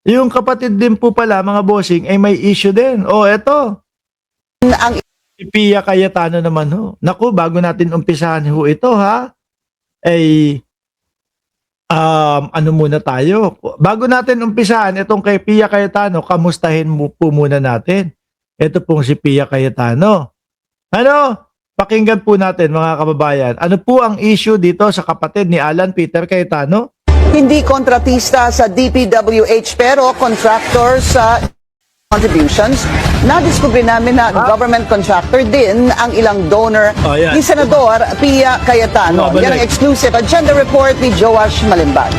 Yung kapatid din po pala, mga bossing, ay may issue din. O, eto. Ang Si Pia Cayetano naman ho. Naku, bago natin umpisahan ho ito ha, ay ano muna tayo. Bago natin umpisahan itong kay Pia Cayetano, kamustahin mo po muna natin. Ito pong si Pia Cayetano. Ano? Pakinggan po natin mga kababayan. Ano po ang issue dito sa kapatid ni Alan Peter Cayetano? hindi kontratista sa DPWH pero contractor sa contributions. Nadiskubre namin na government contractor din ang ilang donor Oh, yan. ni Senador Pia Cayetano. Bumabalik. Yan ang exclusive agenda report ni Joash Malimbag.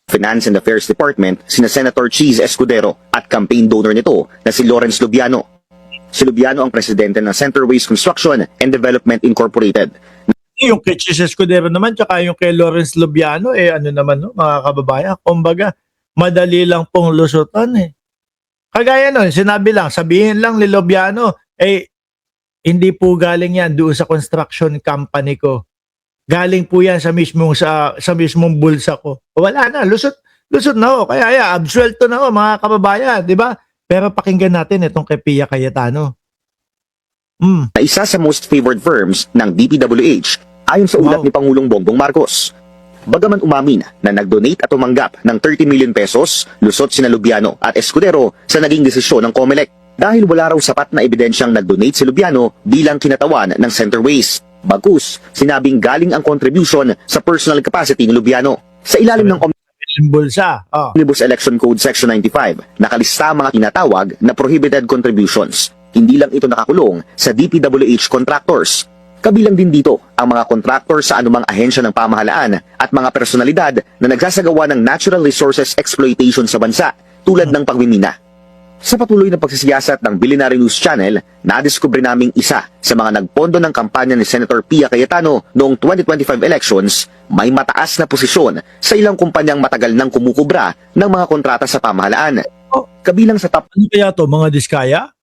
Finance and Affairs Department sina Senator Cheese Escudero at campaign donor nito na si Lawrence Lubiano. Si Lubiano ang presidente ng Centerways Construction and Development Incorporated. Yung kay Chis Escudero naman, tsaka yung kay Lawrence Lubiano, ano naman, no, mga kababayan, kumbaga, madali lang pong lusutan eh. Kagaya nun, sinabi lang, sabihin lang ni Lubiano, hindi po galing yan doon sa construction company ko. Galing po yan sa mismong bulsa ko. Wala na, lusot na ho. Kaya absuelto na ho, mga kababayan, di ba? Pero pakinggan natin itong kay Pia Cayetano. Na isa sa most favored firms ng DPWH ayon sa ulat Wow. ni Pangulong Bongbong Marcos. Bagaman umamin na nag-donate at tumanggap ng 30 million pesos, lusot sina Lubiano at Escudero sa naging desisyon ng COMELEC dahil wala raw sapat na ebidensyang nag-donate si Lubiano bilang kinatawan ng Centerways. Bagkus, sinabing galing ang contribution sa personal capacity ni Lubiano. Sa ilalim ng Yung bulsa. Oh. Omnibus Election Code Section 95, nakalista ang mga tinatawag na prohibited contributions. Hindi lang ito nakakulong sa DPWH contractors. Kabilang din dito ang mga contractor sa anumang ahensya ng pamahalaan at mga personalidad na nagsasagawa ng natural resources exploitation sa bansa tulad ng pagmimina. Sa patuloy na pagsisiyasat ng Billionaire News Channel, nadiskubre naming isa sa mga nagpondo ng kampanya ni Senator Pia Cayetano noong 2025 elections, may mataas na posisyon sa ilang kumpanyang matagal nang kumukubra ng mga kontrata sa pamahalaan. Kabilang sa top Ano kaya to? Mga diskaya?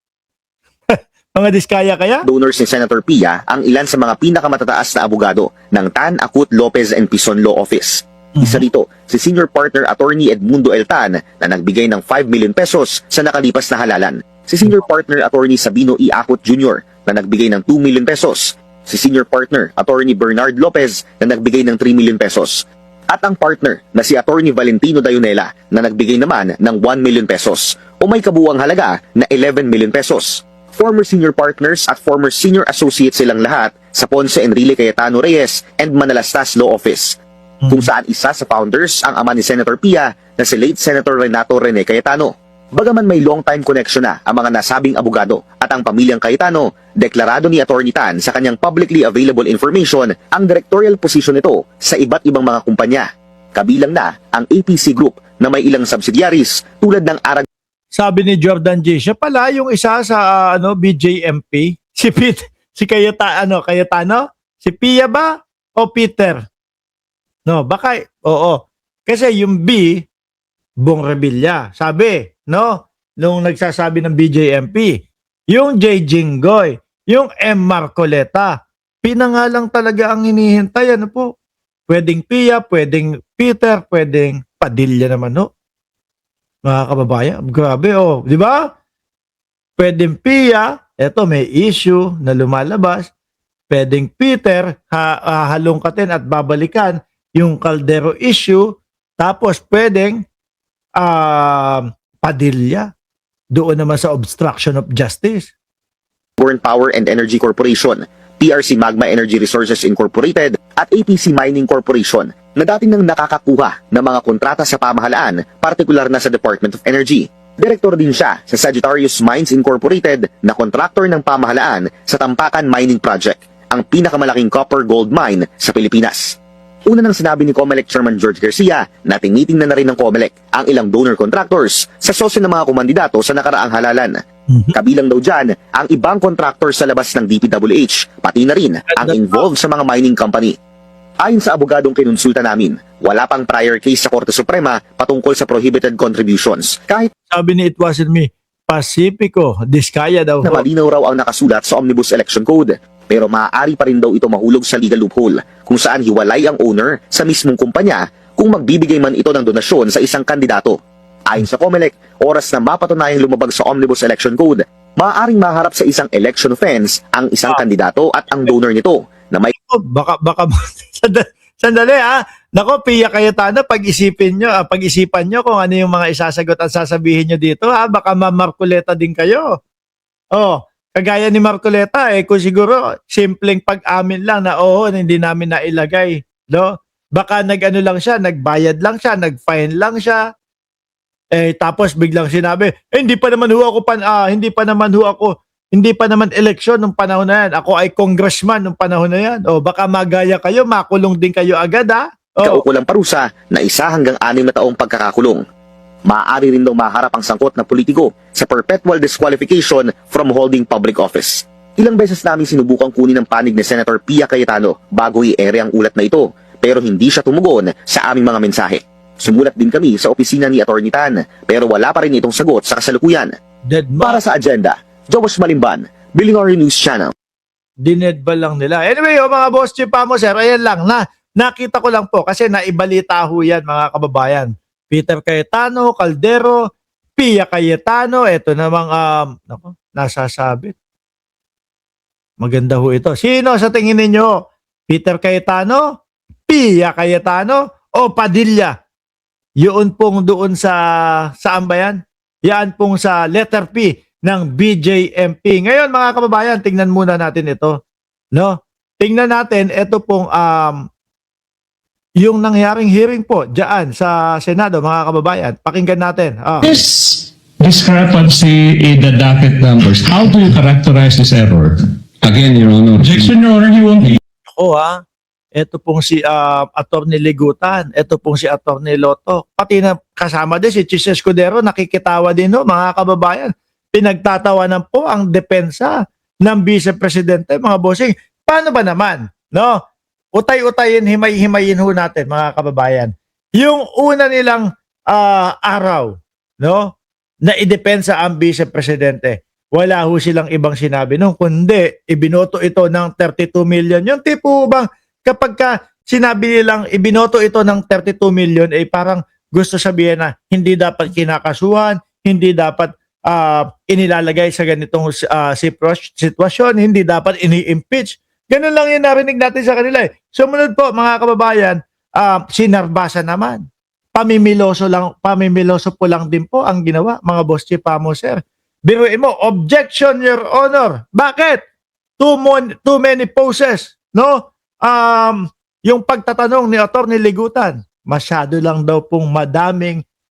Mga diskaya kaya? donors ni Senator Pia ang ilan sa mga pinakamatataas na abogado ng Tan, Acut, Lopez and Pison Law Office. Isa rito, si Senior Partner Attorney Edmundo El Tan na nagbigay ng 5 million pesos sa nakalipas na halalan. Si Senior Partner Attorney Sabino E. Acut Jr. na nagbigay ng 2 million pesos. Si Senior Partner Attorney Bernard Lopez na nagbigay ng 3 million pesos. At ang partner na si Attorney Valentino Dayonela na nagbigay naman ng 1 million pesos o may kabuuang halaga na 11 million pesos. Former senior partners at former senior associates silang lahat sa Ponce Enrile Cayetano Reyes and Manalastas Law Office, kung saan isa sa founders ang ama ni Senator Pia na si late Senator Renato Rene Cayetano. Bagaman may long-time connection na ang mga nasabing abogado at ang pamilyang Cayetano, deklarado ni Attorney Tan sa kanyang publicly available information ang directorial position nito sa iba't ibang mga kumpanya. Kabilang na ang APC Group na may ilang subsidiaries tulad ng Arag Sabi ni Jordan J. Siya pala yung isa sa BJMP. Si Cayetano? Si Pia ba? O Peter? No, baka, oo. Kasi yung B, Bong Revilla. Sabi, no? Nung nagsasabi ng BJMP. Yung J. Jinggoy. Yung M. Marcoleta. Pinangalang talaga ang hinihintay. Ano po? Pwedeng Pia, pwedeng Peter, pwedeng Padilla naman, no? Mga kababayan, grabe oh, di ba? Pwedeng Pia, eto may issue na lumalabas. Pwedeng Peter, halongkatin at babalikan yung Caldero issue. Tapos pwedeng Padilla, doon naman sa obstruction of justice. Foreign Power and Energy Corporation, PRC Magma Energy Resources Incorporated at APC Mining Corporation na dating nang nakakakuha ng mga kontrata sa pamahalaan, partikular na sa Department of Energy. Direktor din siya sa Sagittarius Mines Incorporated na kontraktor ng pamahalaan sa Tampakan Mining Project, ang pinakamalaking copper gold mine sa Pilipinas. Una nang sinabi ni COMELEC Chairman George Garcia na tinitingnan na rin ng COMELEC ang ilang donor contractors sa sosyo ng mga kumandidato sa nakaraang halalan. Kabilang daw dyan ang ibang contractor sa labas ng DPWH, pati na rin ang involved sa mga mining company. Ayon sa abogadong kinonsulta namin, wala pang prior case sa Korte Suprema patungkol sa prohibited contributions. Kahit Sabi ni It Wasn't Me, Pacifico, Diskaya daw. na malinaw raw ang nakasulat sa Omnibus Election Code. Pero maaari pa rin daw ito mahulog sa legal loophole kung saan hiwalay ang owner sa mismong kumpanya kung magbibigay man ito ng donasyon sa isang kandidato. Ayon sa COMELEC, oras na mapatunayang lumabag sa Omnibus Election Code, maaaring maharap sa isang election offense ang isang kandidato at ang donor nito na may Oh, baka sandali Nako, Pia Cayetano, pag-isipan nyo kung ano yung mga isasagot at sasabihin nyo dito baka mamarkuleta din kayo. Oh, kagaya ni Marcoleta kung siguro simpleng pag-amin lang na hindi namin nailagay, no? Baka nag-ano lang siya, nagbayad lang siya, nag-fine lang siya. Tapos biglang sinabi, hindi pa naman eleksyon nung panahon na yan. Ako ay congressman nung panahon na yan. O baka magaya kayo, makulong din kayo agad kaukulang parusa na 1 hanggang 6 na taong pagkakakulong. Maaari rin daw maharap ang sangkot na politiko sa perpetual disqualification from holding public office. Ilang beses namin sinubukang kunin ang panig ni Senator Pia Cayetano bago i-ere ang ulat na ito, pero hindi siya tumugon sa aming mga mensahe. Sumulat din kami sa opisina ni Atty. Tan, pero wala pa rin itong sagot sa kasalukuyan. Para sa agenda, Josh Malimban, Billionaire News Channel. Dinedbal lang nila. Anyway, mga boss chief mo, sir, ayan lang nakita ko lang po kasi naibalita ho yan, mga kababayan. Peter Cayetano, Caldero, Pia Cayetano, eto namang nasasabit. Maganda ho ito. Sino sa tingin ninyo? Peter Cayetano, Pia Cayetano, o Padilla? Yun pong doon saan ba yan? Yan pong sa letter P ng BJMP. Ngayon, mga kababayan, tingnan muna natin ito. No? Tingnan natin, ito pong yung nangyaring hearing po diyan sa Senado, mga kababayan. Pakinggan natin. This discrepancy in the docket numbers, how do you characterize this error? Again, Your Honor. Objection, Your Honor, he won't be. Ito pong si Atty. Ligutan, ito pong si Atty. Lotto. Pati na kasama din si Chis Escudero, nakikitawa din mga kababayan. Pinagtatawanan po ang depensa ng Vice Presidente, mga bossing. Paano ba naman? No? Utay-utayin, himay-himayin ho natin, mga kababayan. Yung una nilang araw, no, na idepensa ang Vice Presidente, wala ho silang ibang sinabi nung kundi ibinoto ito ng 32 million. Yung tipo bang kapag sinabi nilang ibinoto ito ng 32 million, parang gusto sabihin na hindi dapat kinakasuhan, hindi dapat inilalagay sa ganitong sitwasyon, hindi dapat ini-impeach. Ganun lang yung narinig natin sa kanila. Sumunod po, mga kababayan, sinarbasa naman. Pamimiloso po lang din po ang ginawa, mga boss chief mo, sir. Biruin mo, objection, Your Honor. Bakit? Too many poses, no? Yung pagtatanong ni Atty. Ligutan, masyado lang daw pong madaming